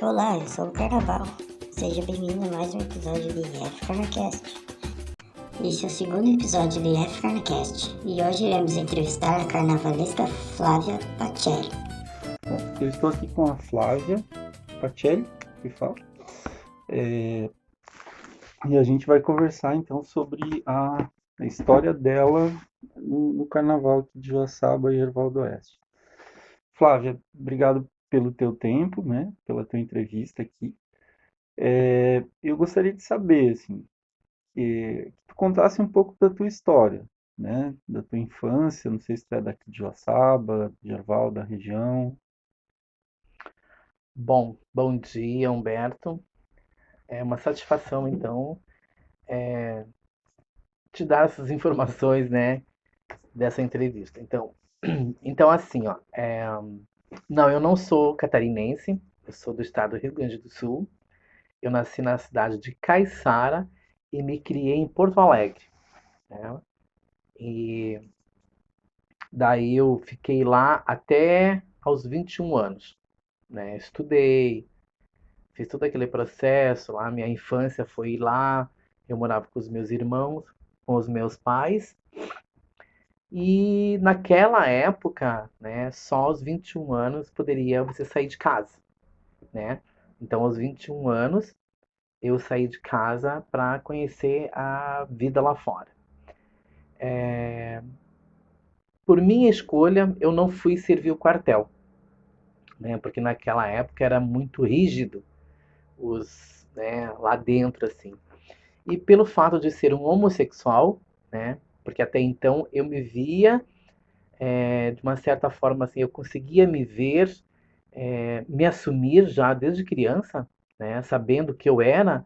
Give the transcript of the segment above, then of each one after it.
Olá, eu sou o Carnaval. Seja bem-vindo a mais um episódio de IF Carnacast. Este é o segundo episódio de IF Carnacast e hoje iremos entrevistar a carnavalesca Flávia Pacelli. Eu estou aqui com a Flávia Pacelli, que fala, e a gente vai conversar então sobre a história dela no carnaval aqui de Joaçaba e Erval do Oeste. Flávia, obrigado pelo teu tempo, né, pela tua entrevista aqui. Eu gostaria de saber, assim, que tu contasse um pouco da tua história, né, da tua infância, não sei se tu é daqui de Joaçaba, de Erval, da região. Bom dia, Humberto. É uma satisfação, então, te dar essas informações, né, dessa entrevista. Então assim, ó, não, eu não sou catarinense, eu sou do estado do Rio Grande do Sul. Eu nasci na cidade de Caiçara e me criei em Porto Alegre, né? E daí eu fiquei lá até aos 21 anos, né? Estudei, fiz todo aquele processo lá, minha infância foi lá, eu morava com os meus irmãos, com os meus pais, e naquela época, né, só aos 21 anos poderia você sair de casa, né? Então, aos 21 anos, eu saí de casa para conhecer a vida lá fora. Por minha escolha, eu não fui servir o quartel, né? Porque naquela época era muito rígido né, lá dentro, assim. E pelo fato de ser um homossexual, né? Porque até então eu me via, de uma certa forma, assim, eu conseguia me ver, me assumir já desde criança, né? Sabendo que eu era,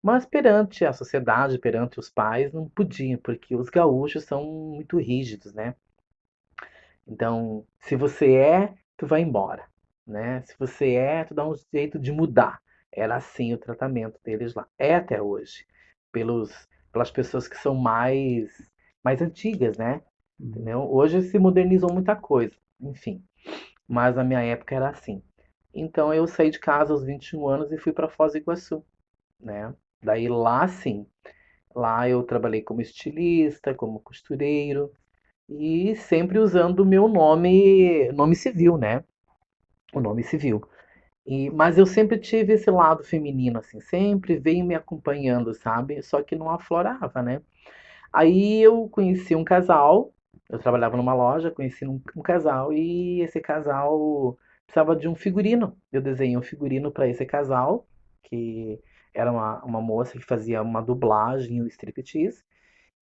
mas perante a sociedade, perante os pais, não podia, porque os gaúchos são muito rígidos, né? Então, se você tu vai embora, né? Se você tu dá um jeito de mudar. Era assim o tratamento deles lá. É até hoje, pelas pessoas que são mais antigas, né? Uhum. Entendeu? Hoje se modernizou muita coisa, enfim. Mas na minha época era assim. Então eu saí de casa aos 21 anos e fui para Foz do Iguaçu, né? Daí lá sim, lá eu trabalhei como estilista, como costureiro, e sempre usando o meu nome civil, né? O nome civil. Mas eu sempre tive esse lado feminino, assim, sempre veio me acompanhando, sabe? Só que não aflorava, né? Aí eu conheci um casal, eu trabalhava numa loja, conheci um casal e esse casal precisava de um figurino. Eu desenhei um figurino para esse casal, que era uma moça que fazia uma dublagem, um striptease,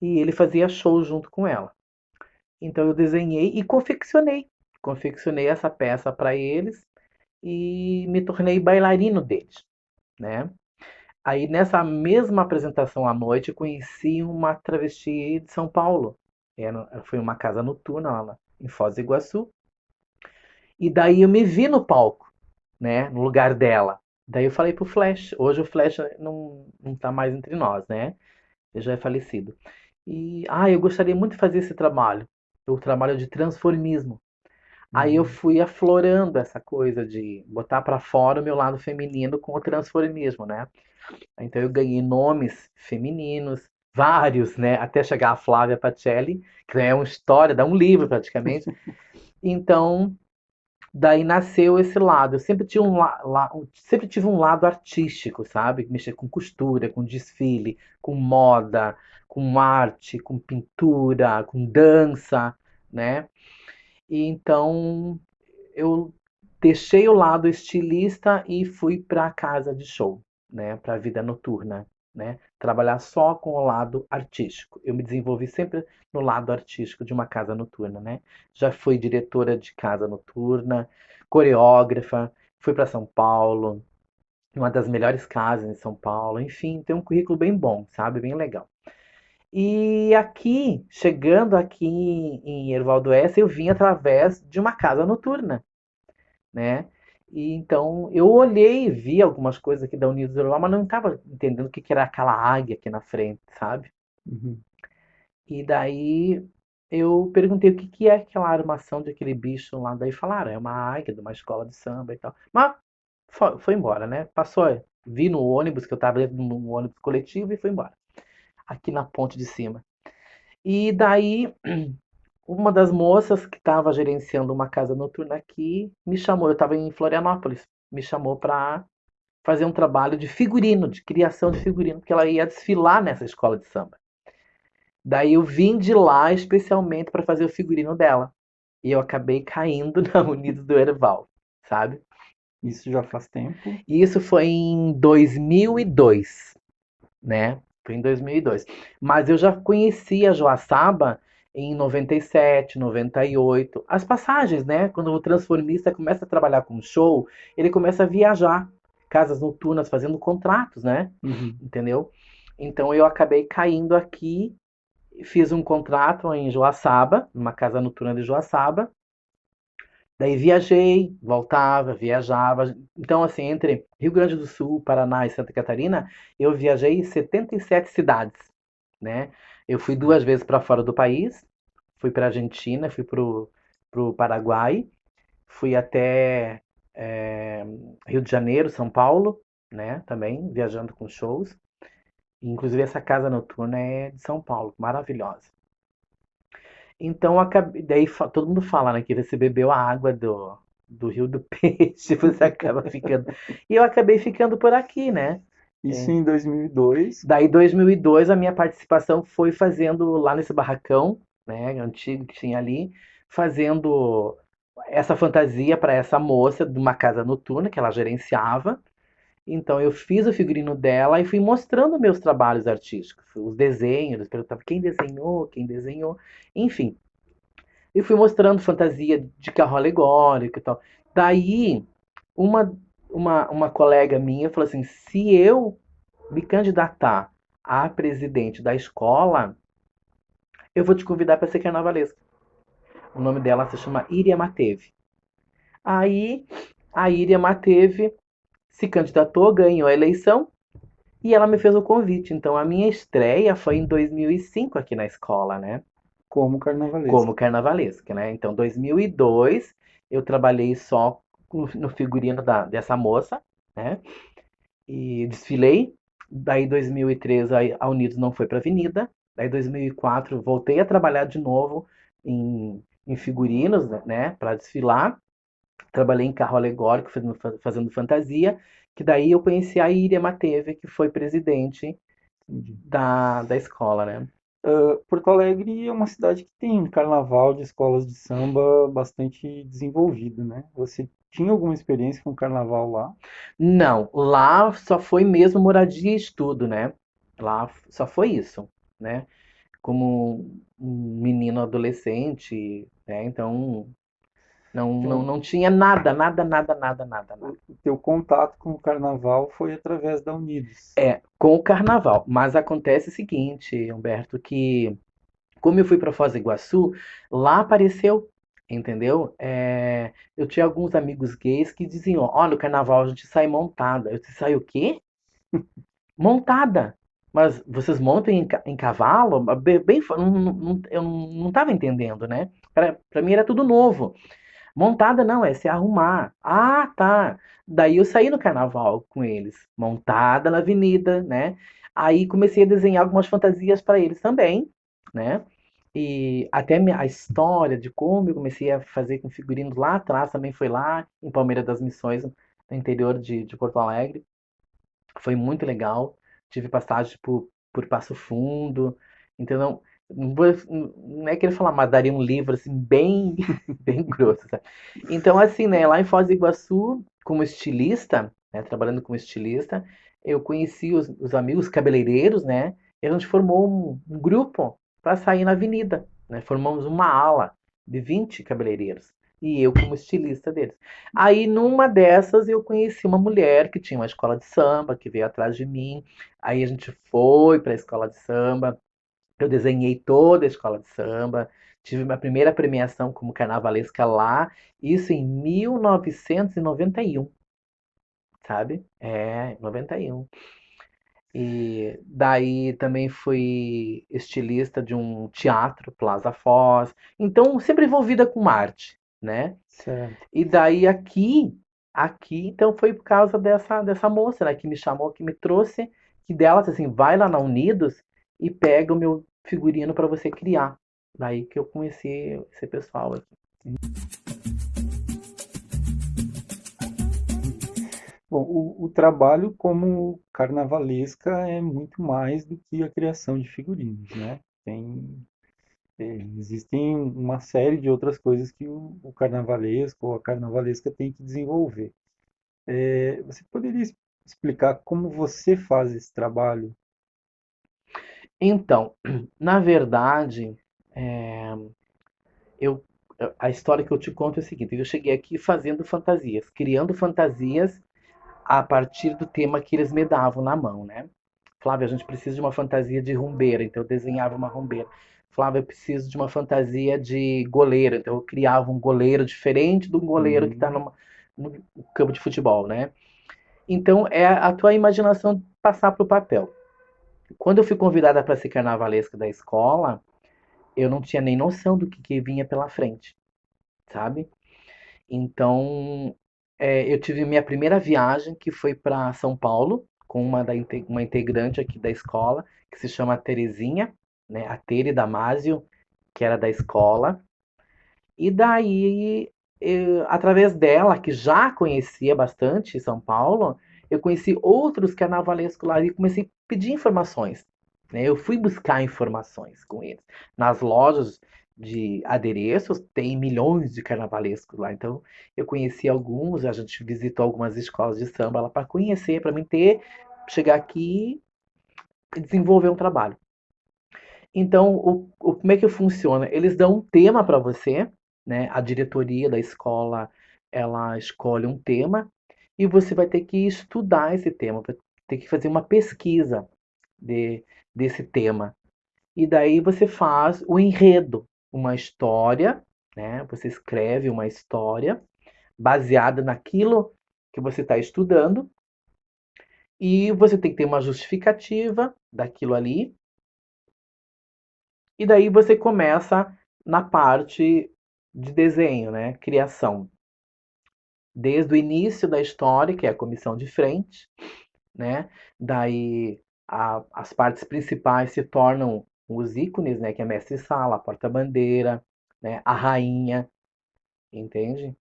e ele fazia show junto com ela. Então eu desenhei e confeccionei. Confeccionei essa peça para eles e me tornei bailarino deles, né? Aí nessa mesma apresentação à noite eu conheci uma travesti de São Paulo. Foi uma casa noturna lá em Foz do Iguaçu. E daí eu me vi no palco, né? No lugar dela. Daí eu falei pro Flash. Hoje o Flash não tá mais entre nós, né? Ele já é falecido. Eu gostaria muito de fazer esse trabalho. O trabalho de transformismo. Aí eu Uhum. fui aflorando essa coisa de botar para fora o meu lado feminino com o transformismo, né? Então eu ganhei nomes femininos, vários, né? Até chegar a Flávia Pacelli, que é uma história, dá um livro praticamente. Então, daí nasceu esse lado. Eu sempre tive sempre tive um lado artístico, sabe? Mexer com costura, com desfile, com moda, com arte, com pintura, com dança, né? E então eu deixei o lado estilista e fui para a casa de show, né, para a vida noturna, né, trabalhar só com o lado artístico. Eu me desenvolvi sempre no lado artístico de uma casa noturna, né? Já fui diretora de casa noturna, coreógrafa, fui para São Paulo, uma das melhores casas em São Paulo, enfim, tem um currículo bem bom, sabe, bem legal. E aqui, chegando aqui em Erval do Oeste, eu vim através de uma casa noturna, né? E então eu olhei e vi algumas coisas aqui da Unidos Europa, mas não estava entendendo o que que era aquela águia aqui na frente, sabe? Uhum. E daí eu perguntei o que que é aquela armação de aquele bicho lá. Daí falaram, é uma águia de uma escola de samba e tal. Mas foi embora, né? Passou, vi no ônibus, que eu tava dentro de um ônibus coletivo e foi embora. Aqui na ponte de cima. E daí, uma das moças que estava gerenciando uma casa noturna aqui me chamou. Eu estava em Florianópolis, me chamou para fazer um trabalho de figurino, de criação de figurino, porque ela ia desfilar nessa escola de samba. Daí eu vim de lá especialmente para fazer o figurino dela. E eu acabei caindo na Unidos do Herval, sabe? Isso já faz tempo. E isso foi em 2002, né? Foi em 2002. Mas eu já conhecia Joaçaba em 97, 98. As passagens, né? Quando o transformista começa a trabalhar com show, ele começa a viajar, casas noturnas, fazendo contratos, né? Uhum. Entendeu? Então eu acabei caindo aqui, fiz um contrato em Joaçaba, numa casa noturna de Joaçaba. Daí viajei, voltava, viajava. Então, assim, entre Rio Grande do Sul, Paraná e Santa Catarina, eu viajei em 77 cidades, né? Eu fui duas vezes para fora do país, fui para Argentina, fui pro Paraguai, fui até é, Rio de Janeiro, São Paulo, né? Também viajando com shows. Inclusive essa casa noturna é de São Paulo, maravilhosa. Então, daí todo mundo fala, né, que você bebeu a água do Rio do Peixe, você acaba ficando. E eu acabei ficando por aqui, né? Isso É. em 2002. Daí, em 2002, a minha participação foi fazendo lá nesse barracão, né, antigo que tinha ali, fazendo essa fantasia para essa moça de uma casa noturna que ela gerenciava. Então, eu fiz o figurino dela e fui mostrando meus trabalhos artísticos, os desenhos, perguntava quem desenhou, enfim. E fui mostrando fantasia de carro alegórico e tal. Daí, uma, uma colega minha falou assim: se eu me candidatar a presidente da escola, eu vou te convidar para ser carnavalesca. O nome dela se chama Iria Mateve. Aí, a Iria Mateve se candidatou, ganhou a eleição e ela me fez o convite. Então, a minha estreia foi em 2005 aqui na escola, né? Como carnavalesco. Como carnavalesca, né? Então, 2002, eu trabalhei só no figurino dessa moça, né? E desfilei. Daí, 2003, a Unidos não foi para a Avenida. Daí, 2004, voltei a trabalhar de novo em figurinos, né? Para desfilar. Trabalhei em carro alegórico, fazendo fantasia. Que daí eu conheci a Iria Mateve, que foi presidente Entendi. da escola, né? Porto Alegre é uma cidade que tem um carnaval de escolas de samba bastante desenvolvido, né? Você tinha alguma experiência com carnaval lá? Não, lá só foi mesmo moradia e estudo, né? Lá só foi isso, né? Como um menino adolescente, né? Então Então, não tinha nada, nada, nada, nada, nada, nada. o teu contato com o carnaval foi através da Unidos. É, com o carnaval. Mas acontece o seguinte, Humberto, que como eu fui para Foz do Iguaçu, lá apareceu, entendeu? Eu tinha alguns amigos gays que diziam, olha, o carnaval a gente sai montada. Eu disse, sai o quê? Montada. Mas vocês montam em cavalo? Bem, eu não estava entendendo, né? Para mim era tudo novo. Montada não, é se arrumar. Ah, tá. Daí eu saí no carnaval com eles, montada na avenida, né? Aí comecei a desenhar algumas fantasias para eles também, né? E até a história de como eu comecei a fazer com figurinos lá atrás também foi lá em Palmeira das Missões, no interior de Porto Alegre. Foi muito legal. Tive passagem por Passo Fundo. Então, não é que ele falar, mas daria um livro assim, bem, bem grosso, sabe? Então, assim, né, lá em Foz do Iguaçu, como estilista, né, trabalhando como estilista, eu conheci os amigos cabeleireiros, né? E a gente formou um grupo para sair na avenida, né? Formamos uma ala de 20 cabeleireiros. E eu como estilista deles. Aí, numa dessas, eu conheci uma mulher que tinha uma escola de samba, que veio atrás de mim. Aí a gente foi para a escola de samba. Eu desenhei toda a escola de samba. Tive minha primeira premiação como carnavalesca lá. Isso em 1991, sabe? 91. E daí também fui estilista de um teatro, Plaza Foz. Então, sempre envolvida com arte, né? Certo. E daí aqui aqui. Então foi por causa dessa moça, né, que me chamou, que me trouxe, que dela disse assim, vai lá na Unidos e pega o meu figurino para você criar. Daí que eu conheci esse pessoal aqui. Bom, o trabalho como carnavalesca é muito mais do que a criação de figurinos, né? Existem uma série de outras coisas que o carnavalesco ou a carnavalesca tem que desenvolver. Você poderia explicar como você faz esse trabalho? Então, na verdade, eu, a história que eu te conto é a seguinte: eu cheguei aqui fazendo fantasias, criando fantasias a partir do tema que eles me davam na mão, né? Flávia, a gente precisa de uma fantasia de rumbeira, então eu desenhava uma rumbeira. Flávia, eu preciso de uma fantasia de goleiro, então eu criava um goleiro diferente do goleiro que está Uhum, no campo de futebol, né? Então é a tua imaginação passar para o papel. Quando eu fui convidada para ser carnavalesca da escola, eu não tinha nem noção do que vinha pela frente, sabe? Então, eu tive minha primeira viagem, que foi para São Paulo, com uma integrante aqui da escola, que se chama Terezinha, né? A Tere Damasio, que era da escola. E daí, através dela, que já conhecia bastante São Paulo, eu conheci outros carnavalescos lá e comecei a pedir informações, né? Eu fui buscar informações com eles. Nas lojas de adereços tem milhões de carnavalescos lá, então eu conheci alguns, a gente visitou algumas escolas de samba lá para conhecer, para mim ter, chegar aqui e desenvolver um trabalho. Então, como é que funciona? Eles dão um tema para você, né? A diretoria da escola, ela escolhe um tema e você vai ter que estudar esse tema, vai ter que fazer uma pesquisa de, desse tema. E daí você faz o enredo, uma história, né? Você escreve uma história baseada naquilo que você está estudando e você tem que ter uma justificativa daquilo ali. E daí você começa na parte de desenho, né? Criação. Desde o início da história, que é a comissão de frente, né? Daí as partes principais se tornam os ícones, né? Que é mestre-sala, a porta-bandeira, né? A rainha, entende?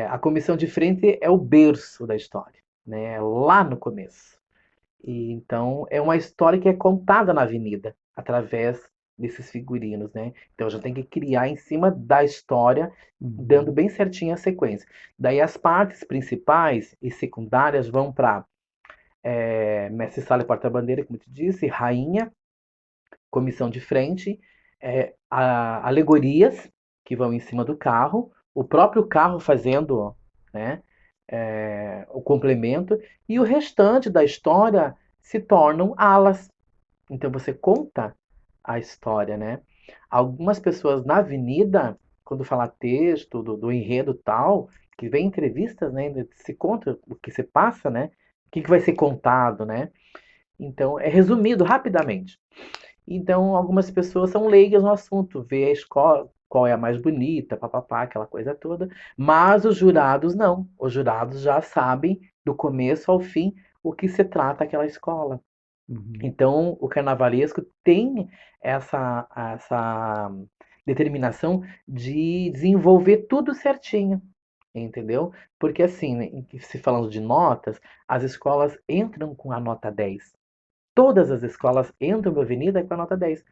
A comissão de frente é o berço da história, né? Lá no começo. E então é uma história que é contada na avenida através desses figurinos, né? Então já tem que criar em cima da história, dando uhum, bem certinho a sequência. Daí as partes principais e secundárias vão para mestre sala e porta-bandeira, como eu te disse, rainha, comissão de frente, alegorias que vão em cima do carro, o próprio carro fazendo, né, o complemento, e o restante da história se tornam alas. Então você conta a história, né? Algumas pessoas na avenida, quando fala texto, do enredo tal, que vem entrevistas, né? Se conta o que se passa, né? O que vai ser contado, né? Então é resumido rapidamente. Então, algumas pessoas são leigas no assunto, vê a escola, qual é a mais bonita, papapá, aquela coisa toda. Mas os jurados não. Os jurados já sabem, do começo ao fim, o que se trata aquela escola. uhum. Então, o carnavalesco tem essa determinação de desenvolver tudo certinho, entendeu? Porque assim, né, se falando de notas, as escolas entram com a nota 10. Todas as escolas entram na avenida com a nota 10.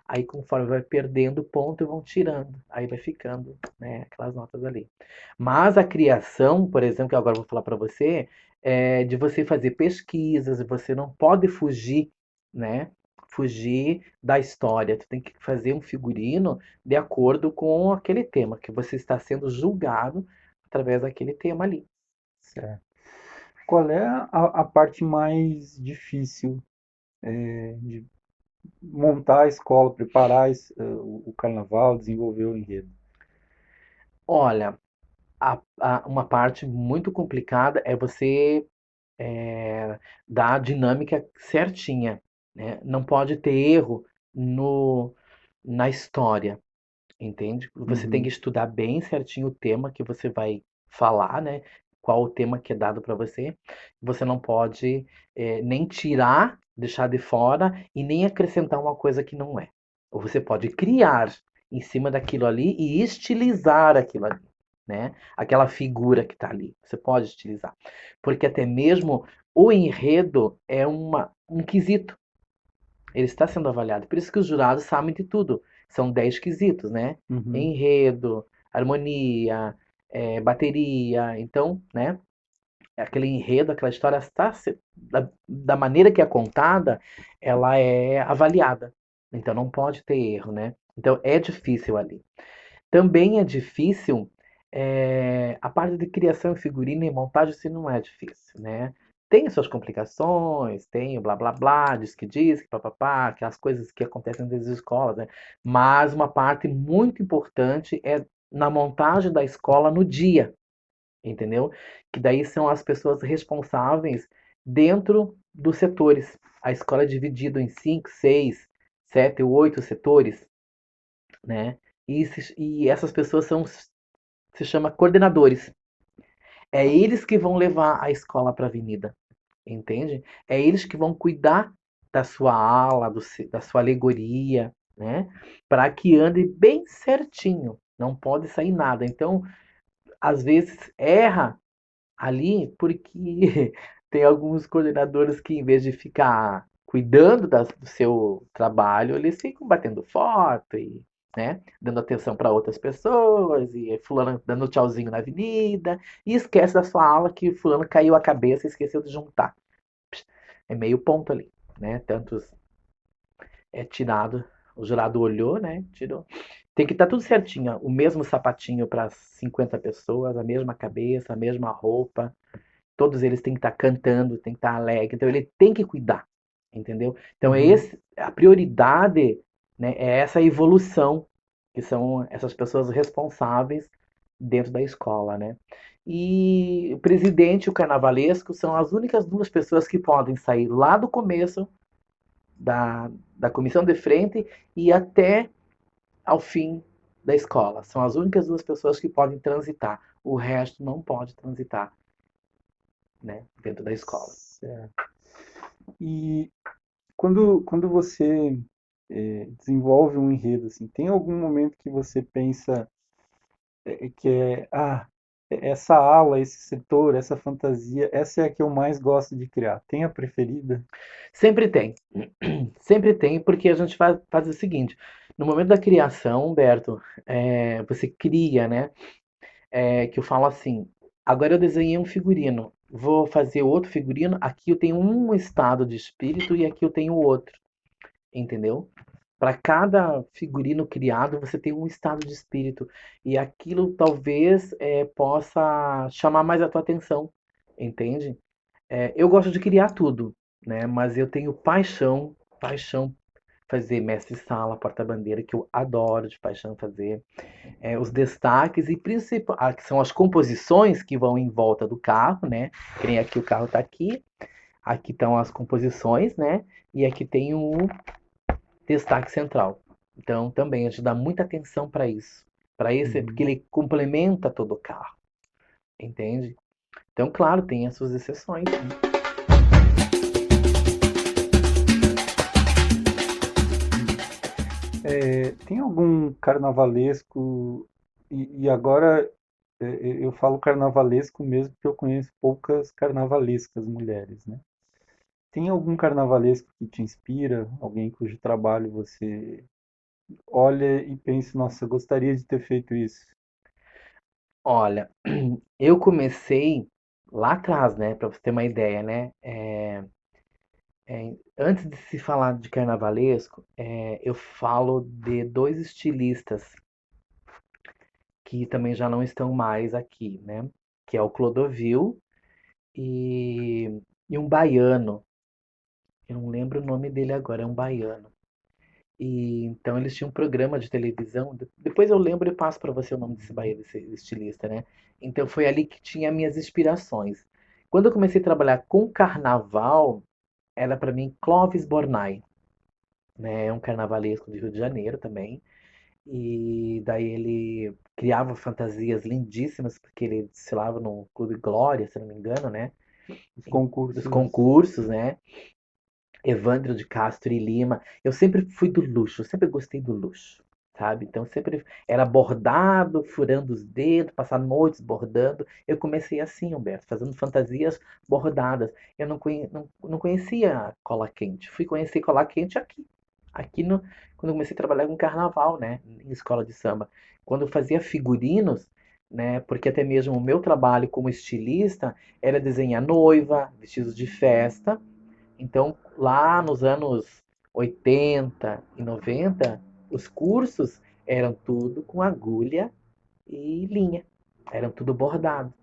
Aí, conforme vai perdendo ponto, vão tirando. Aí vai ficando, né, aquelas notas ali. Mas a criação, por exemplo, que agora eu vou falar para você, é de você fazer pesquisas, você não pode fugir, né? Fugir da história. Tu tem que fazer um figurino de acordo com aquele tema, que você está sendo julgado através daquele tema ali. Certo. Qual é a parte mais difícil de montar a escola, preparar o carnaval, desenvolver o enredo? Olha, uma parte muito complicada é você dar a dinâmica certinha, né? Não pode ter erro no, na história, entende? Você tem que Uhum, estudar bem certinho o tema que você vai falar, né? qual o tema que é dado para você. Você não pode nem tirar, deixar de fora e nem acrescentar uma coisa que não é. Ou você pode criar em cima daquilo ali e estilizar aquilo ali, né? Aquela figura que está ali. Você pode estilizar. Porque até mesmo o enredo é um quesito. Ele está sendo avaliado. Por isso que os jurados sabem de tudo. São 10 quesitos, né? Uhum. Enredo, harmonia, bateria. Então, né? Aquele enredo, aquela história está da maneira que é contada, ela é avaliada. Então não pode ter erro, né? Então é difícil ali. Também é difícil a parte de criação em figurino e montagem, se não é difícil, né? Tem suas complicações, tem o blá blá blá, diz que papapá, aquelas coisas que acontecem nas escolas, né? Mas uma parte muito importante é na montagem da escola no dia, entendeu? Que daí são as pessoas responsáveis dentro dos setores. A escola é dividida em 5, 6, 7 ou 8 setores, né? E essas pessoas se chama coordenadores. É eles que vão levar a escola para a avenida, entende? É eles que vão cuidar da sua ala, da sua alegoria, né? Para que ande bem certinho. Não pode sair nada. Então, às vezes erra ali porque tem alguns coordenadores que, em vez de ficar cuidando do seu trabalho, eles ficam batendo foto e, né, dando atenção para outras pessoas e fulano dando tchauzinho na avenida e esquece da sua aula que fulano caiu a cabeça e esqueceu de juntar. É meio ponto ali, né? Tantos tirado, o jurado olhou, né? Tirou. Tem que estar tudo certinho, ó. O mesmo sapatinho para 50 pessoas, a mesma cabeça, a mesma roupa, todos eles têm que estar cantando, têm que estar alegre, então ele tem que cuidar, entendeu? Então Uhum. a prioridade, né, é essa evolução, que são essas pessoas responsáveis dentro da escola, né? E o presidente e o carnavalesco são as únicas duas pessoas que podem sair lá do começo da comissão de frente e até ao fim da escola. São as únicas duas pessoas que podem transitar. O resto não pode transitar, né, dentro da escola. Certo. E quando você desenvolve um enredo, assim, tem algum momento que você pensa que essa ala, esse setor, essa fantasia, essa é a que eu mais gosto de criar. Tem a preferida? Sempre tem. Sempre tem, porque a gente faz o seguinte: no momento da criação, Humberto, você cria, né? Que eu falo assim: agora eu desenhei um figurino, vou fazer outro figurino. Aqui eu tenho um estado de espírito e aqui eu tenho outro, entendeu? Para cada figurino criado, você tem um estado de espírito. E aquilo talvez possa chamar mais a tua atenção, entende? Eu gosto de criar tudo, né? Mas eu tenho paixão fazer mestre-sala, porta-bandeira, que eu adoro de paixão fazer. Os destaques e que são as composições que vão em volta do carro, né? Que nem aqui o carro tá aqui estão as composições, né? E aqui tem o destaque central. Então também a gente dá muita atenção para isso. Para esse, porque Uhum. ele complementa todo o carro, entende? Então, claro, tem as suas exceções, sim. Tem algum carnavalesco, e agora eu falo carnavalesco mesmo porque eu conheço poucas carnavalescas mulheres, né? Tem algum carnavalesco que te inspira? Alguém cujo trabalho você olha e pensa, nossa, eu gostaria de ter feito isso? Olha, eu comecei lá atrás, né? Para você ter uma ideia, né? Antes de se falar de carnavalesco, eu falo de dois estilistas que também já não estão mais aqui, né? Que é o Clodovil e um baiano. Eu não lembro o nome dele agora, é um baiano. E então eles tinham um programa de televisão. Depois eu lembro e passo para você o nome desse baiano, desse estilista, né? Então foi ali que tinha minhas inspirações. Quando eu comecei a trabalhar com carnaval, era para mim Clóvis Bornai, né? É um carnavalesco do Rio de Janeiro também. E daí ele criava fantasias lindíssimas, porque ele desfilava no Clube Glória, se não me engano, né? Os Dos concursos. concursos, né? Evandro de Castro e Lima. Eu sempre fui do luxo, eu sempre gostei do luxo, sabe? Então sempre era bordado, furando os dedos, passar noites bordando. Eu comecei assim, Humberto, fazendo fantasias bordadas. Eu não conhecia cola quente. Fui conhecer cola quente aqui. Aqui no, quando eu comecei a trabalhar com carnaval, né? Em escola de samba. Quando eu fazia figurinos, né? Porque até mesmo o meu trabalho como estilista era desenhar noiva, vestidos de festa, então, lá nos anos 80 e 90, os cursos eram tudo com agulha e linha. Eram tudo bordado,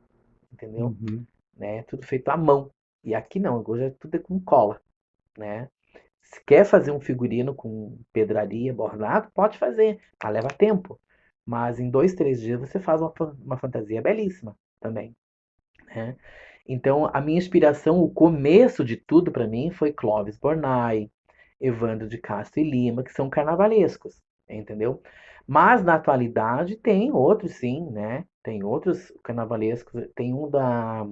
entendeu? Uhum. Né? Tudo feito à mão. E aqui não, hoje é tudo com cola, né? Se quer fazer um figurino com pedraria, bordado, pode fazer, mas leva tempo. Mas em 2, 3 dias você faz uma fantasia belíssima também, né? Então, a minha inspiração, o começo de tudo para mim foi Clóvis Bornai, Evandro de Castro e Lima, que são carnavalescos, entendeu? Mas na atualidade tem outros sim, né? Tem outros carnavalescos, tem um da.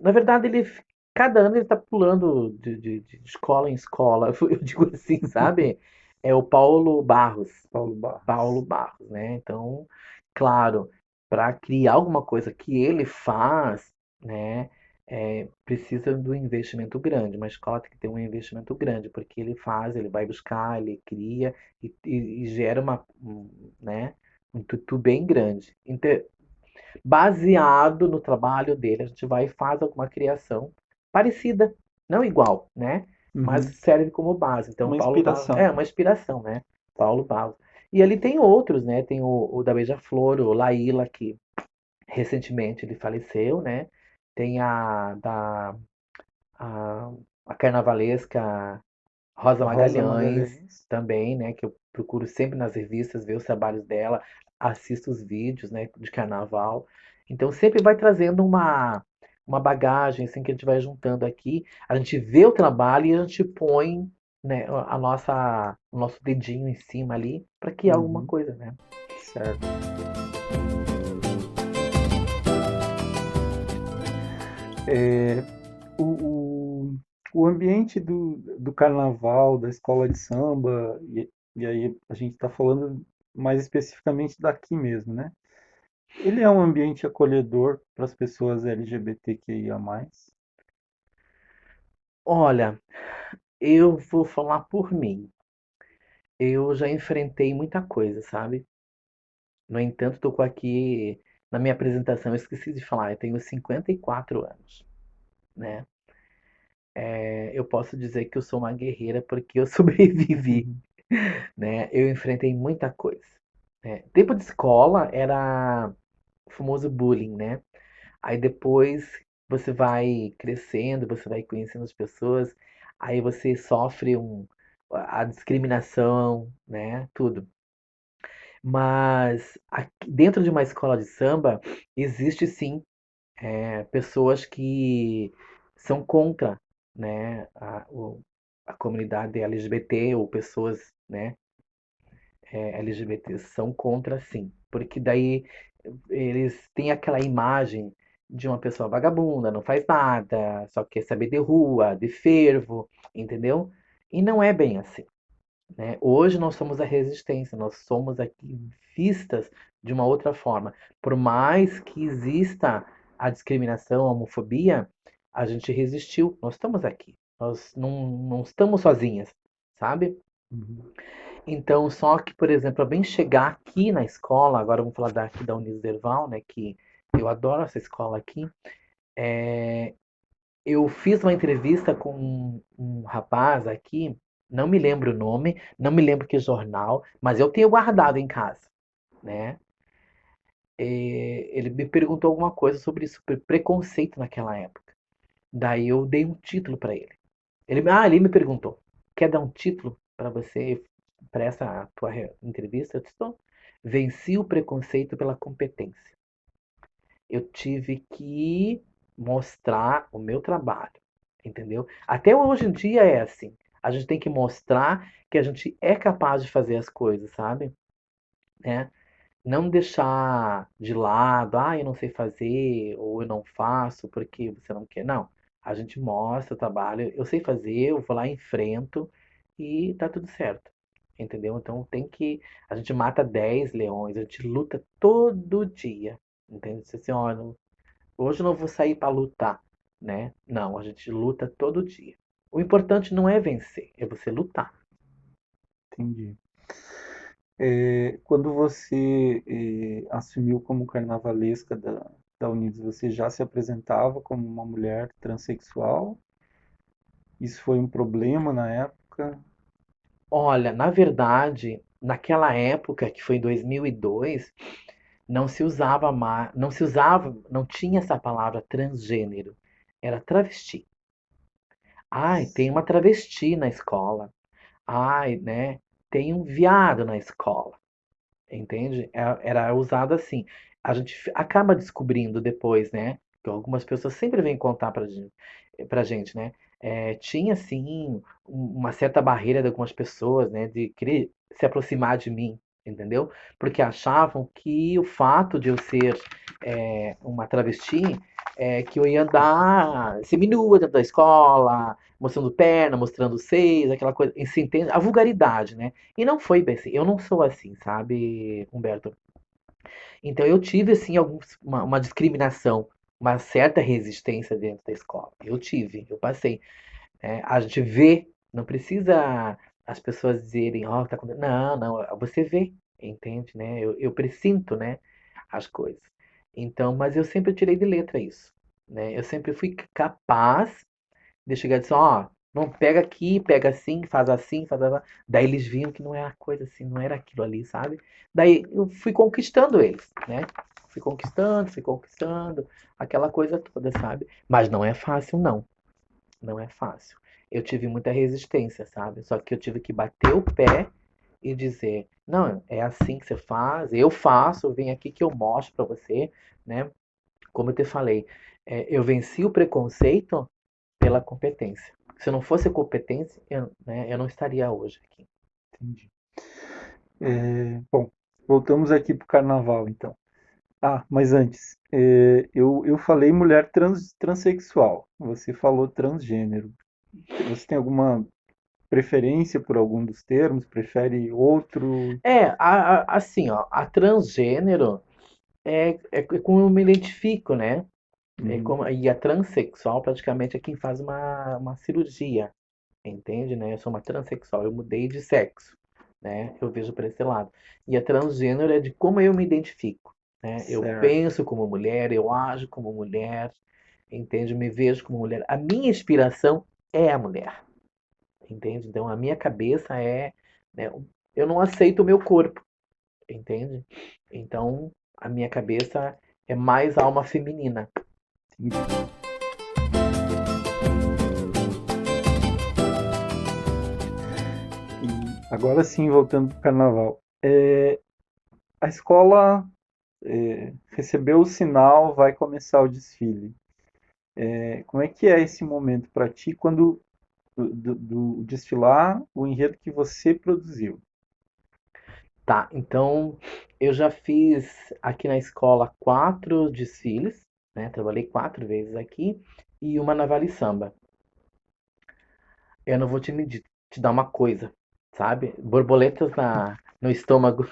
Na verdade, cada ano ele tá pulando de escola em escola, eu digo assim, sabe? É o Paulo Barros. Paulo Paulo Barros. Barros, né? Então, claro, para criar alguma coisa que ele faz, né, precisa do investimento grande. Uma escola tem que ter um investimento grande, porque ele faz, ele vai buscar, ele cria e gera né, um tutu bem grande. Então, baseado no trabalho dele, a gente vai e faz alguma criação parecida, não igual, né? Mas Uhum. serve como base. Então, Uma Paulo Barros é inspiração. uma inspiração, né? Paulo Barros. E ali tem outros, né? Tem o da Beija-Flor, o Laíla, que recentemente ele faleceu, né? Tem a, a carnavalesca Rosa Rosa Magalhães Magalhães. também, né? Que eu procuro sempre nas revistas ver os trabalhos dela, assisto os vídeos, né? De carnaval. Então sempre vai trazendo uma bagagem assim que a gente vai juntando aqui. A gente vê o trabalho e a gente põe, né? O nosso dedinho em cima ali para criar alguma Uhum. coisa, né? Certo. É, o, o, o ambiente do carnaval, da escola de samba, e aí a gente está falando mais especificamente daqui mesmo, né? Ele é um ambiente acolhedor para as pessoas LGBTQIA+. Olha, eu vou falar por mim. Eu já enfrentei muita coisa, sabe? No entanto, tô aqui na minha apresentação, eu esqueci de falar, eu tenho 54 anos, né? Eu posso dizer que eu sou uma guerreira porque eu sobrevivi, né? Eu enfrentei muita coisa, né? Tempo de escola era o famoso bullying, né? Aí depois você vai crescendo, você vai conhecendo as pessoas, aí você sofre a discriminação, né? Tudo. Mas dentro de uma escola de samba existe sim pessoas que são contra, né, a comunidade LGBT ou pessoas, né, LGBT são contra sim, porque daí eles têm aquela imagem de uma pessoa vagabunda, não faz nada, só quer saber de rua, de fervo, entendeu? E não é bem assim, né? Hoje nós somos a resistência, nós somos aqui vistas de uma outra forma. Por mais que exista a discriminação, a homofobia, a gente resistiu, nós estamos aqui, nós não estamos sozinhas, sabe? Uhum. Então, só que, por exemplo, para bem chegar aqui na escola, agora vamos falar daqui da Uniderval, né, que eu adoro essa escola aqui, eu fiz uma entrevista com um rapaz aqui, não me lembro o nome, não me lembro que jornal, mas eu tenho guardado em casa, né? Ele me perguntou alguma coisa sobre preconceito naquela época. Daí eu dei um título para ele. Ele me perguntou: quer dar um título para você para essa tua entrevista? Eu disse: "Tô. Venci o preconceito pela competência. Eu tive que mostrar o meu trabalho, entendeu? Até hoje em dia é assim. A gente tem que mostrar que a gente é capaz de fazer as coisas, sabe? Né? não deixar de lado, eu não sei fazer, ou eu não faço porque você não quer. Não, a gente mostra o trabalho, eu sei fazer, eu vou lá, enfrento e tá tudo certo. Entendeu? Então a gente mata 10 leões, a gente luta todo dia. Entende? Você assim, ó, hoje eu não vou sair para lutar, né? Não, a gente luta todo dia. O importante não é vencer, é você lutar. Entendi. Quando você assumiu como carnavalesca da Unidos, você já se apresentava como uma mulher transexual? Isso foi um problema na época? Olha, na verdade, naquela época, que foi em 2002, não se usava mais, não se usava, não tinha essa palavra transgênero, era travesti. Ai, tem uma travesti na escola. Ai, né? Tem um viado na escola. Entende? Era usado assim. A gente acaba descobrindo depois, né? Que algumas pessoas sempre vêm contar pra gente, né? Tinha, sim, uma certa barreira de algumas pessoas, né? De querer se aproximar de mim, entendeu? Porque achavam que o fato de eu ser uma travesti, que eu ia andar seminua dentro da escola, mostrando perna, mostrando seios, aquela coisa, se entende? A vulgaridade, né? E não foi bem assim. Eu não sou assim, sabe, Humberto? Então eu tive, assim, uma discriminação, uma certa resistência dentro da escola. Eu tive, eu passei. A gente vê, não precisa as pessoas dizerem, ó, tá acontecendo. Não, não, você vê, entende, né? Eu presinto, né, as coisas. Então, mas eu sempre tirei de letra isso, né? Eu sempre fui capaz de chegar e dizer, ó, vamos, pega aqui, pega assim, faz assim. Daí eles viam que não era coisa assim, não era aquilo ali, sabe? Daí eu fui conquistando eles, né? Fui conquistando, aquela coisa toda, sabe? Mas não é fácil, não. Não é fácil. Eu tive muita resistência, sabe? Só que eu tive que bater o pé e dizer, não, é assim que você faz, eu faço, vem aqui que eu mostro pra você, né? Como eu te falei, eu venci o preconceito pela competência. Se não fosse competência, né, eu não estaria hoje aqui. Entendi. Bom, voltamos aqui para o carnaval, então. Mas antes, eu falei mulher transexual, você falou transgênero. Você tem alguma preferência por algum dos termos? Prefere outro? Assim, ó, a transgênero é como eu me identifico, né? Uhum, E a transexual praticamente é quem faz uma cirurgia, entende, né? Eu sou uma transexual, eu mudei de sexo, né? Eu vejo por esse lado. E a transgênero é de como eu me identifico, né? Eu certo. penso como mulher, eu ajo como mulher, entende? Eu me vejo como mulher. A minha inspiração é a mulher, entende? Então a minha cabeça né, eu não aceito o meu corpo, entende? Então a minha cabeça é mais alma feminina. Entendi. E agora sim, voltando para o carnaval. A escola recebeu o sinal, vai começar o desfile. Como é que é esse momento para ti quando do desfilar o enredo que você produziu? Tá, então eu já fiz aqui na escola 4 desfiles, né? Trabalhei 4 vezes aqui e uma na Vale Samba. Eu não vou te medir, te dar uma coisa, sabe? Borboletas no estômago,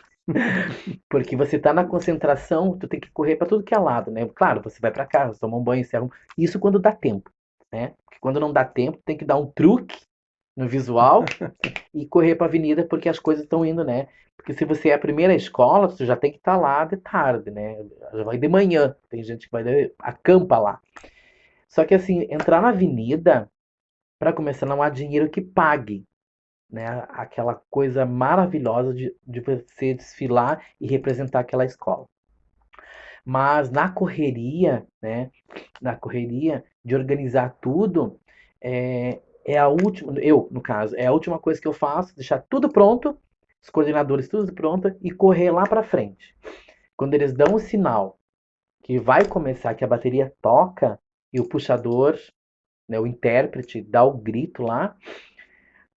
porque você tá na concentração, tu tem que correr para tudo que é lado, né? Claro, você vai para casa, toma um banho, se arruma. Isso quando dá tempo, né? Porque quando não dá tempo, tem que dar um truque no visual e correr para a avenida porque as coisas estão indo, né? Porque se você é a primeira escola, você já tem que estar lá de tarde, né? Já vai de manhã. Tem gente que acampa lá. Só que assim, entrar na avenida, para começar, não há dinheiro que pague, né? Aquela coisa maravilhosa de você desfilar e representar aquela escola. Mas na correria, né? Na correria de organizar tudo, é a última, eu, no caso, é a última coisa que eu faço, deixar tudo pronto, os coordenadores tudo pronto e correr lá para frente. Quando eles dão o sinal que vai começar, que a bateria toca e o puxador, né, o intérprete dá o grito lá,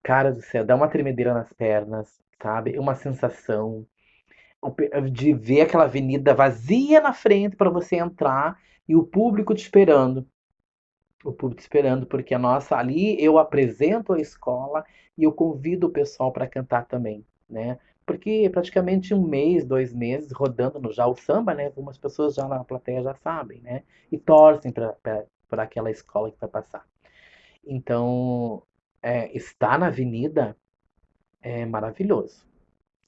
cara do céu, dá uma tremedeira nas pernas, sabe? Uma sensação. de ver aquela avenida vazia na frente para você entrar e o público te esperando. O público esperando, porque a nossa ali eu apresento a escola e eu convido o pessoal para cantar também, né? Porque praticamente um mês, 2 meses rodando no já o samba, né? Algumas pessoas já na plateia já sabem, né? E torcem para aquela escola que vai passar. Então, estar na avenida é maravilhoso.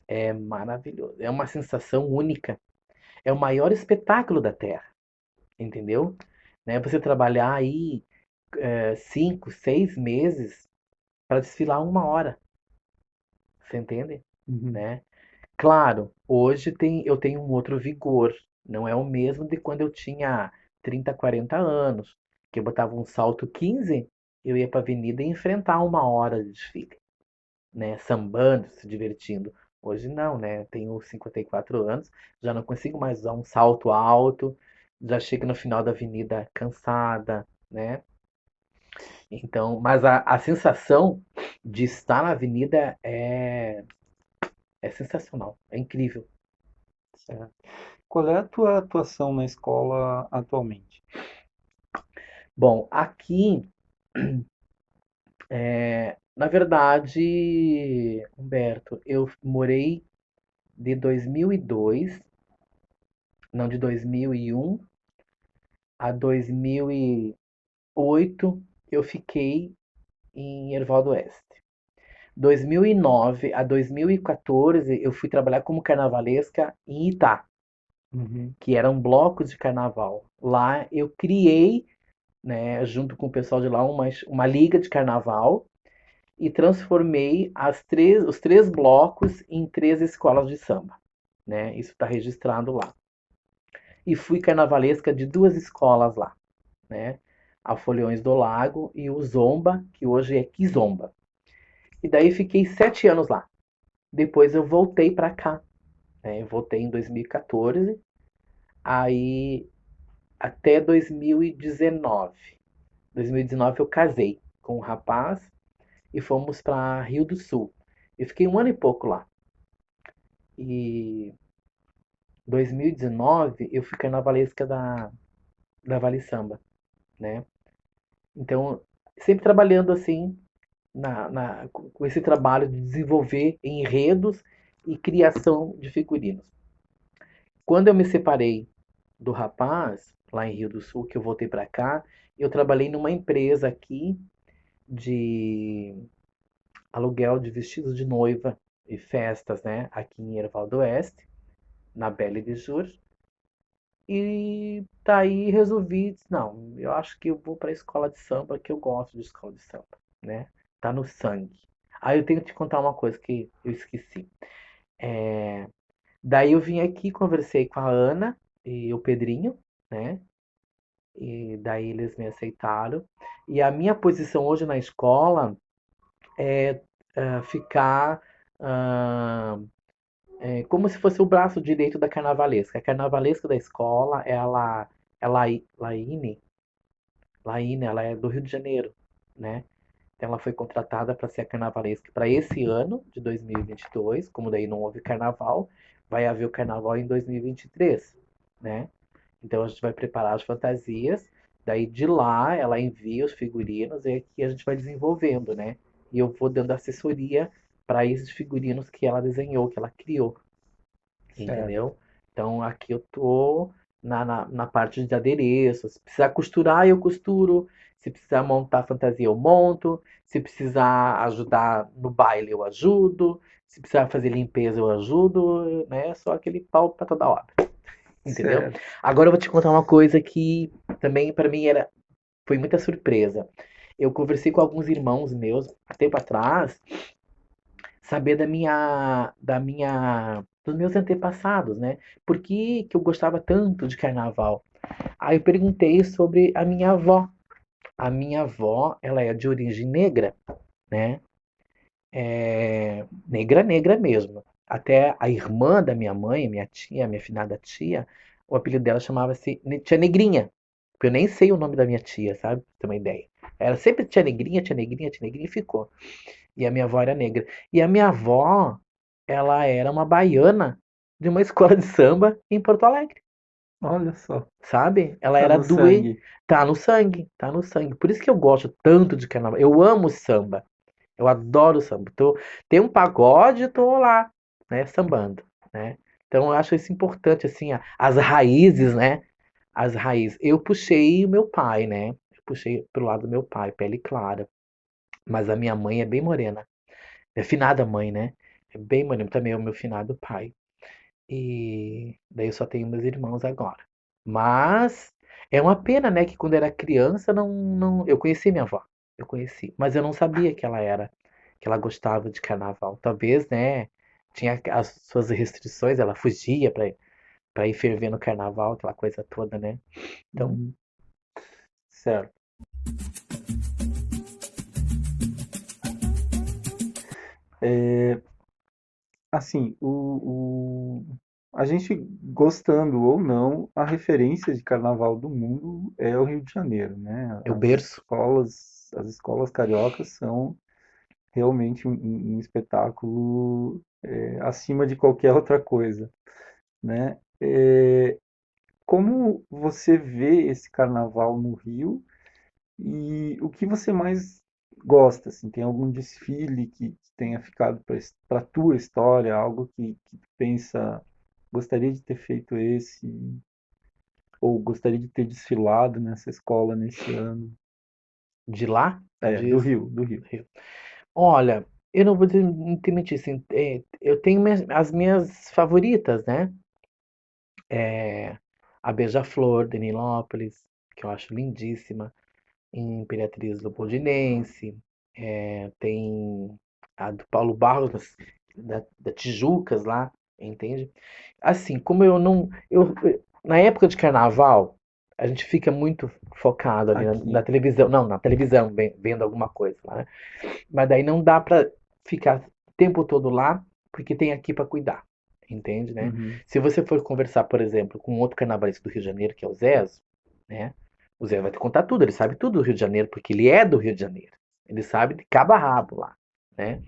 É maravilhoso. É uma sensação única. É o maior espetáculo da Terra, entendeu? Né? Você trabalhar aí 5, 6 meses para desfilar 1 hora, você entende? Uhum. Né? Claro, hoje eu tenho um outro vigor, não é o mesmo de quando eu tinha 30, 40 anos, que eu botava um salto 15, eu ia para a avenida e enfrentar 1 hora de desfile, né? Sambando, se divertindo. Hoje não, né? Tenho 54 anos, já não consigo mais usar um salto alto, já chego no final da avenida cansada, né? Então, mas a sensação de estar na avenida é sensacional, é incrível. Certo. Qual é a tua atuação na escola atualmente? Bom, aqui, na verdade, Humberto, eu morei de 2002, não, de 2001 a 2008, eu fiquei em Erval do Oeste. 2009 a 2014, eu fui trabalhar como carnavalesca em Itá, Uhum. que era um bloco de carnaval. Lá eu criei, né, junto com o pessoal de lá, uma liga de carnaval e transformei os 3 blocos em 3 escolas de samba. Né? Isso está registrado lá. E fui carnavalesca de 2 escolas lá. Né? A Foliões do Lago e o Zomba, que hoje é Kizomba. E daí fiquei 7 anos lá. Depois eu voltei para cá. Né? Eu voltei em 2014, aí até 2019. 2019 eu casei com um rapaz e fomos para Rio do Sul. Eu fiquei 1 ano e pouco lá. E 2019 eu fui carnavalesca da Vale Samba, né? Então, sempre trabalhando assim, com esse trabalho de desenvolver enredos e criação de figurinos. Quando eu me separei do rapaz, lá em Rio do Sul, que eu voltei para cá, eu trabalhei numa empresa aqui de aluguel de vestidos de noiva e festas, né? Aqui em Erval do Oeste, na Belle de Jour. E daí resolvi, não, eu acho que eu vou para a escola de samba, que eu gosto de escola de samba, né? Tá no sangue. Aí eu tenho que te contar uma coisa que eu esqueci. É, Daí eu vim aqui, conversei com a Ana e o Pedrinho, né? E daí eles me aceitaram. E a minha posição hoje na escola é ficar como se fosse o braço direito da carnavalesca. A carnavalesca da escola, ela é Laine, ela é do Rio de Janeiro, né? Então ela foi contratada para ser a carnavalesca para esse ano de 2022, como daí não houve carnaval, vai haver o carnaval em 2023, né? Então a gente vai preparar as fantasias, daí de lá ela envia os figurinos e aqui a gente vai desenvolvendo, né? E eu vou dando assessoria para esses figurinos que ela desenhou, que ela criou, Certo. entendeu? Então aqui eu tô na parte de adereço. Se precisar costurar, eu costuro. Se precisar montar fantasia, eu monto. Se precisar ajudar no baile, eu ajudo. Se precisar fazer limpeza, eu ajudo, né? Só aquele pau para toda obra, entendeu? Certo. Agora eu vou te contar uma coisa que também para mim foi muita surpresa. Eu conversei com alguns irmãos meus há tempo atrás, saber dos meus antepassados, né? Por que eu gostava tanto de carnaval? Aí eu perguntei sobre a minha avó. A minha avó, ela é de origem negra, né? Negra, negra mesmo. Até a irmã da minha mãe, minha tia, minha finada tia, o apelido dela chamava-se Tia Negrinha. Porque eu nem sei o nome da minha tia, sabe? Pra ter uma ideia. Era sempre Tia Negrinha, Tia Negrinha, Tia Negrinha e ficou. E a minha avó era negra. E a minha avó, ela era uma baiana, de uma escola de samba em Porto Alegre, Olha só, sabe? Ela tá era no doente, sangue. tá no sangue, tá no sangue. Por isso que eu gosto tanto de carnaval. Eu amo samba, eu adoro samba. Tem um pagode, eu tô lá, né, sambando, né? Então eu acho isso importante, assim, as raízes, né? As raízes. Eu puxei o meu pai, né? Eu puxei pro lado do meu pai, pele clara. Mas a minha mãe é bem morena. É finada mãe, né? É bem morena. Também é o meu finado pai. E daí eu só tenho meus irmãos agora. Mas é uma pena, né, que quando eu era criança não eu conheci minha avó. Eu conheci, mas eu não sabia que ela gostava de carnaval. Talvez, né, tinha as suas restrições, ela fugia para ir ferver no carnaval, aquela coisa toda, né? Então, Uhum, certo. É, assim, a gente gostando ou não, a referência de carnaval do mundo é o Rio de Janeiro, né? eu berço. As escolas cariocas são realmente um espetáculo acima de qualquer outra coisa, né? Como você vê esse carnaval no Rio e o que você mais gosta, assim, tem algum desfile que tenha ficado para a tua história, algo que tu pensa, gostaria de ter feito esse, ou gostaria de ter desfilado nessa escola nesse ano? De lá, tu É, do diz? Rio, do Rio. Rio. Olha, eu não vou te mentir, assim, eu tenho as minhas favoritas, né? É, a Beija-Flor de Nilópolis, que eu acho lindíssima, em Imperatriz Leopoldinense, tem a do Paulo Barros, da Tijucas lá, entende? Assim, como eu não. Na época de carnaval, a gente fica muito focado ali na Aqui. televisão. Não, na televisão, vendo alguma coisa lá, né? Mas daí não dá pra ficar o tempo todo lá, porque tem aqui pra cuidar. Entende, né? Uhum, Se você for conversar, por exemplo, com outro carnavalesco do Rio de Janeiro, que é o Zezo, né? O Zé vai te contar tudo, ele sabe tudo do Rio de Janeiro, porque ele é do Rio de Janeiro. Ele sabe de cabo a rabo lá, né?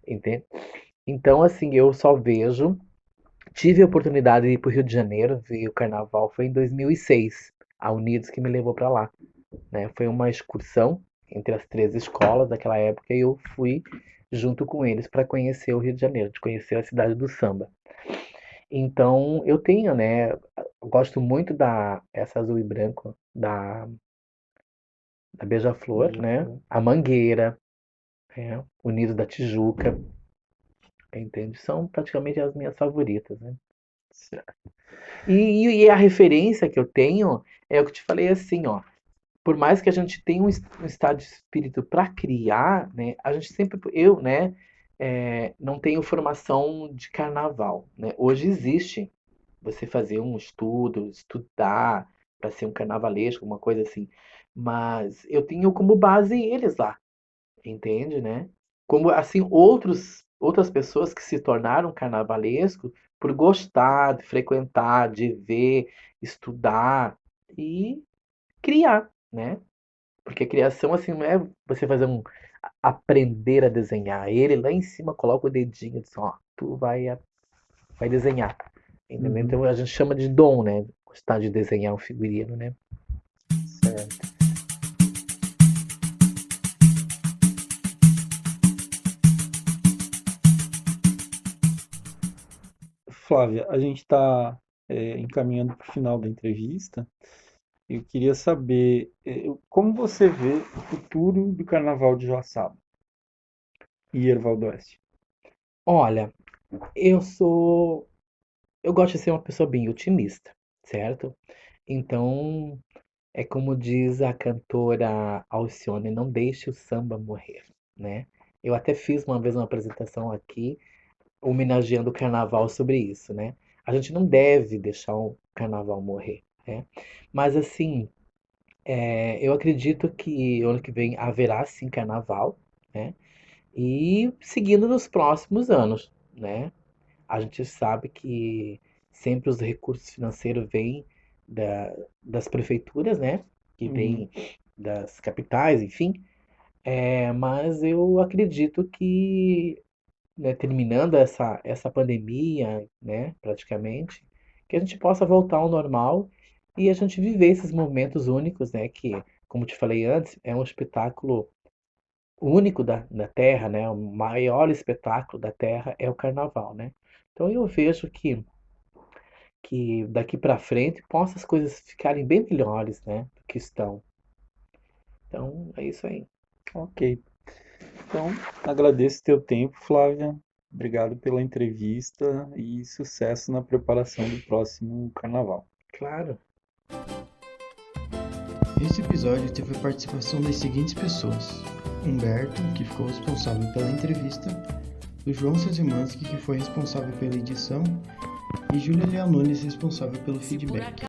Entende? Então, assim, eu só vejo. Tive a oportunidade de ir para o Rio de Janeiro, ver o carnaval, foi em 2006, a Unidos que me levou para lá, né? Foi uma excursão entre as três escolas daquela época e eu fui junto com eles para conhecer o Rio de Janeiro, de conhecer a cidade do samba. Então, eu tenho, né? Eu gosto muito da essa azul e branco da Beija-Flor, né? Beija-Flor. A Mangueira, né? O Nido da Tijuca, entende? São praticamente as minhas favoritas, né? Certo. E a referência que eu tenho é o que eu te falei assim, ó. Por mais que a gente tenha um estado de espírito para criar, né? A gente sempre, eu, né? Não tenho formação de carnaval, né? Hoje existe você fazer um estudo, estudar para ser um carnavalesco, uma coisa assim. Mas eu tenho como base eles lá, entende, né? Como assim outras pessoas que se tornaram carnavalesco por gostar, de frequentar, de ver, estudar e criar, né? Porque a criação assim não é você fazer aprender a desenhar. Ele lá em cima coloca o dedinho e diz, ó, tu vai desenhar. Entendeu? Uhum, Então a gente chama de dom, né? Gostar de desenhar um figurino, né? certo. Flávia, a gente está encaminhando para o final da entrevista. Eu queria saber como você vê o futuro do Carnaval de Joaçaba e Erval do Oeste. Olha, eu sou eu gosto de ser uma pessoa bem otimista, certo? Então, é como diz a cantora Alcione, não deixe o samba morrer, né? Eu até fiz uma vez uma apresentação aqui, homenageando o carnaval sobre isso, né? A gente não deve deixar o carnaval morrer, né? Mas assim, eu acredito que ano que vem haverá sim carnaval, né? E seguindo nos próximos anos, né? A gente sabe que sempre os recursos financeiros vêm das prefeituras, né? Que Uhum, vêm das capitais, enfim. Mas eu acredito que né, terminando essa pandemia, né, praticamente, que a gente possa voltar ao normal e a gente viver esses momentos únicos, né, que, como te falei antes, é um espetáculo único da Terra, né, o maior espetáculo da Terra é o Carnaval, né. Então eu vejo que daqui para frente possa as coisas ficarem bem melhores, né, do que estão. Então é isso aí. Ok. Então, agradeço teu tempo, Flávia. Obrigado pela entrevista e sucesso na preparação do próximo carnaval. Claro. Esse episódio teve a participação das seguintes pessoas: Humberto, que ficou responsável pela entrevista, o João Sezimanski, que foi responsável pela edição, e Júlia Leal Nunes, responsável pelo feedback.